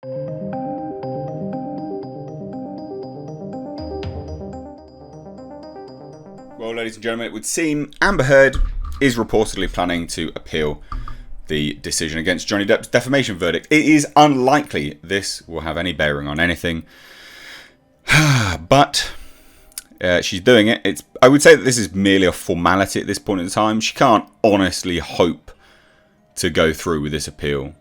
Well, ladies and gentlemen, it would seem Amber Heard is reportedly planning to appeal the decision against Johnny Depp's defamation verdict. It is unlikely this will have any bearing on anything, but she's doing it. I would say that this is merely a formality at this point in time. She can't honestly hope to go through with this appeal.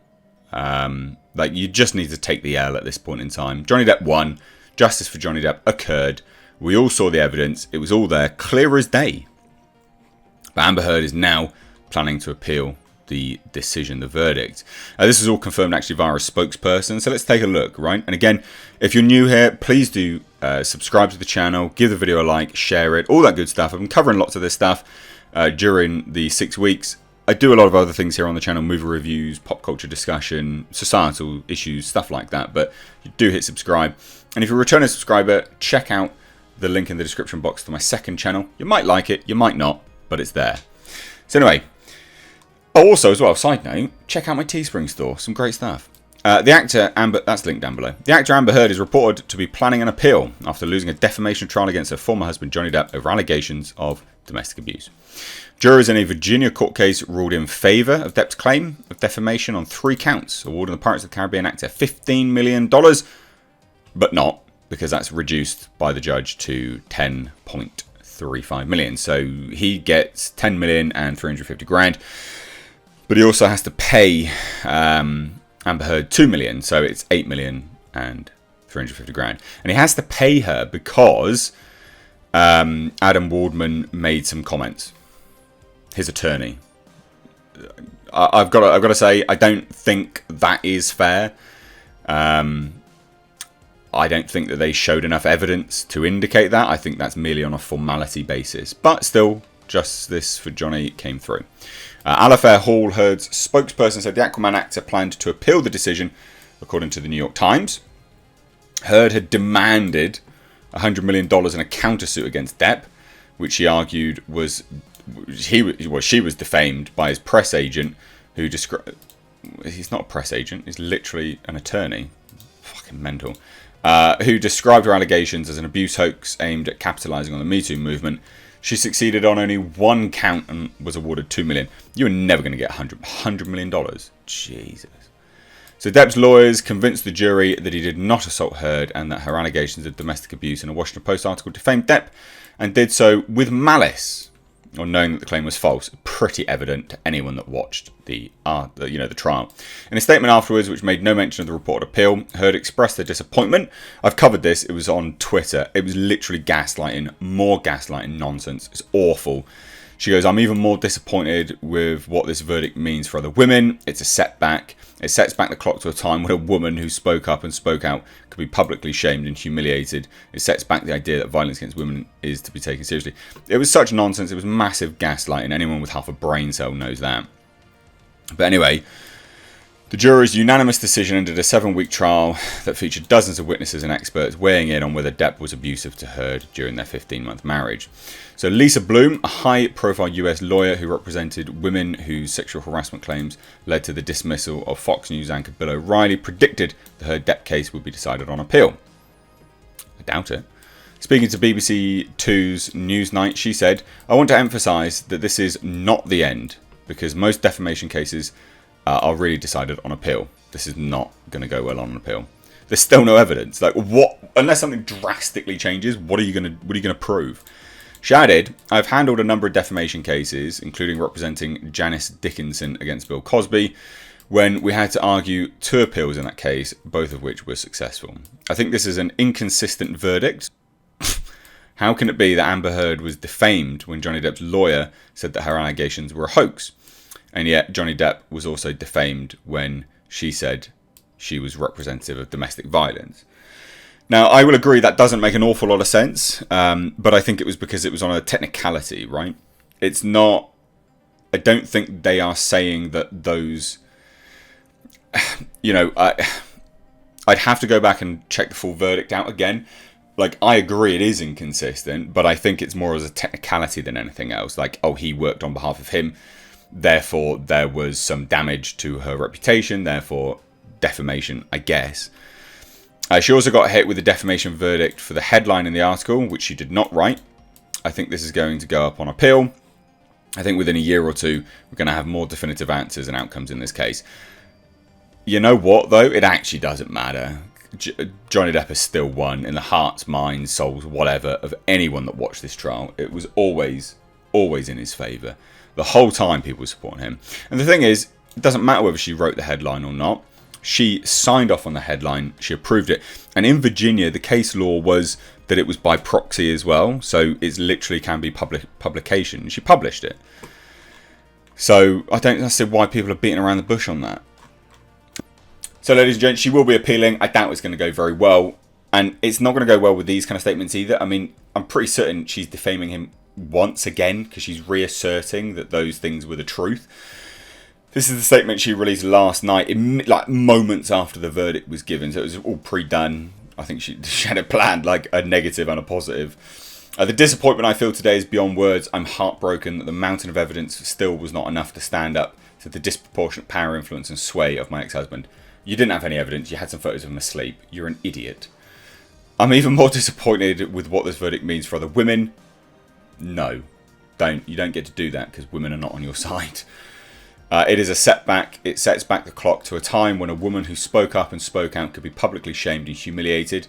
You just need to take the L at this point in time. Johnny Depp won. Justice for Johnny Depp occurred. We all saw the evidence. It was all there, clear as day. But Amber Heard is now planning to appeal the decision, the verdict. This is all confirmed actually via a spokesperson. So let's take a look, right? And again, if you're new here, please do subscribe to the channel, give the video a like, share it, all that good stuff. I've been covering lots of this stuff during the 6 weeks. I do a lot of other things here on the channel, movie reviews, pop culture discussion, societal issues, stuff like that. But you do hit subscribe. And if you're a returning subscriber, check out the link in the description box to my second channel. You might like it, you might not, but it's there. So anyway, also as well, side note, check out my Teespring store, some great stuff. The actor Amber, that's linked down below. The actor Amber Heard is reported to be planning an appeal after losing a defamation trial against her former husband Johnny Depp over allegations of domestic abuse. Jurors in a Virginia court case ruled in favour of Depp's claim of defamation on 3 counts, awarding the Pirates of the Caribbean actor $15 million, but not, because that's reduced by the judge to 10.35 million. So he gets 10 million and 350 grand, but he also has to pay Amber Heard 2 million, so it's 8 million and 350 grand. And he has to pay her because Adam Waldman made some comments. His attorney. I've got to say, I don't think that is fair. I don't think that they showed enough evidence to indicate that. I think that's merely on a formality basis. But still, justice for Johnny came through. Alafair Hall, Heard's spokesperson, said the Aquaman actor planned to appeal the decision, according to the New York Times. Heard had demanded $100 million in a countersuit against Depp, which she argued was she was defamed by his press agent, who described. He's not a press agent; he's literally an attorney. Fucking mental. Who described her allegations as an abuse hoax aimed at capitalising on the Me Too movement. She succeeded on only 1 count and was awarded $2 million. You were never going to get $100 million. Jesus. So Depp's lawyers convinced the jury that he did not assault Heard and that her allegations of domestic abuse in a Washington Post article defamed Depp, and did so with malice, or knowing that the claim was false. Pretty evident to anyone that watched the trial. In a statement afterwards, which made no mention of the reported appeal, Heard expressed her disappointment. I've covered this. It was on Twitter. It was literally gaslighting, more gaslighting nonsense. It's awful. She goes, I'm even more disappointed with what this verdict means for other women. It's a setback. It sets back the clock to a time when a woman who spoke up and spoke out could be publicly shamed and humiliated. It sets back the idea that violence against women is to be taken seriously. It was such nonsense. It was massive gaslighting. Anyone with half a brain cell knows that. But anyway, the juror's unanimous decision ended a 7-week trial that featured dozens of witnesses and experts weighing in on whether Depp was abusive to Heard during their 15-month marriage. So Lisa Bloom, a high-profile US lawyer who represented women whose sexual harassment claims led to the dismissal of Fox News anchor Bill O'Reilly, predicted the Heard-Depp case would be decided on appeal. I doubt it. Speaking to BBC 2's Newsnight, she said, I want to emphasise that this is not the end, because most defamation cases are really decided on appeal. This is not going to go well on an appeal. There's still no evidence. Like, what? Unless something drastically changes, what are you going to prove? She added, I've handled a number of defamation cases, including representing Janice Dickinson against Bill Cosby, when we had to argue 2 appeals in that case, both of which were successful. I think this is an inconsistent verdict. How can it be that Amber Heard was defamed when Johnny Depp's lawyer said that her allegations were a hoax? And yet Johnny Depp was also defamed when she said she was representative of domestic violence. Now, I will agree that doesn't make an awful lot of sense, but I think it was because it was on a technicality, right? It's not... I don't think they are saying that those... I'd have to go back and check the full verdict out again. Like, I agree it is inconsistent, but I think it's more as a technicality than anything else. Like, oh, he worked on behalf of him, therefore there was some damage to her reputation, therefore defamation, I guess. She also got hit with a defamation verdict for the headline in the article, which she did not write. I think this is going to go up on appeal. I think within a year or two, we're going to have more definitive answers and outcomes in this case. You know what, though? It actually doesn't matter. Johnny Depp has still won in the hearts, minds, souls, whatever, of anyone that watched this trial. It was always in his favour. The whole time people were supporting him. And the thing is, it doesn't matter whether she wrote the headline or not. She signed off on the headline. She approved it. And in Virginia, the case law was that it was by proxy as well. So it literally can be publication. She published it. So I don't understand why people are beating around the bush on that. So ladies and gents, she will be appealing. I doubt it's going to go very well. And it's not going to go well with these kind of statements either. I mean, I'm pretty certain she's defaming him once again because she's reasserting that those things were the truth. This is the statement she released last night, like moments after the verdict was given. So it was all pre-done. I think she had it planned, like a negative and a positive. The disappointment I feel today is beyond words. I'm heartbroken that the mountain of evidence still was not enough to stand up to the disproportionate power, influence and sway of my ex-husband. You didn't have any evidence. You had some photos of him asleep. You're an idiot. I'm even more disappointed with what this verdict means for other women. No, you don't get to do that because women are not on your side. It is a setback. It sets back the clock to a time when a woman who spoke up and spoke out could be publicly shamed and humiliated.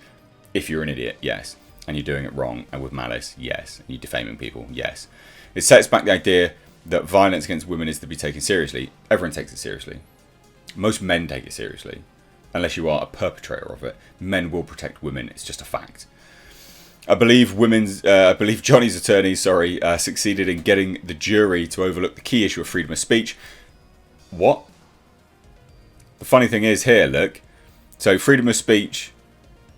If you're an idiot, yes. And you're doing it wrong and with malice, yes. And you're defaming people, yes. It sets back the idea that violence against women is to be taken seriously. Everyone takes it seriously. Most men take it seriously. Unless you are a perpetrator of it. Men will protect women. It's just a fact. I believe Johnny's attorney, succeeded in getting the jury to overlook the key issue of freedom of speech. What? The funny thing is here, look. So freedom of speech,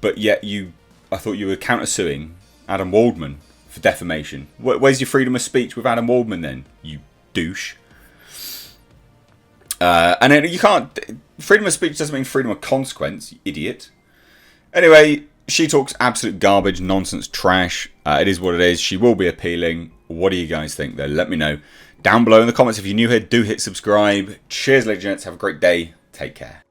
but yet I thought you were countersuing Adam Waldman for defamation. Where's your freedom of speech with Adam Waldman then, you douche? And then you can't... Freedom of speech doesn't mean freedom of consequence, you idiot. Anyway, she talks absolute garbage, nonsense, trash. It is what it is. She will be appealing. What do you guys think, though? Let me know down below in the comments. If you're new here, do hit subscribe. Cheers, ladies and gents. Have a great day. Take care.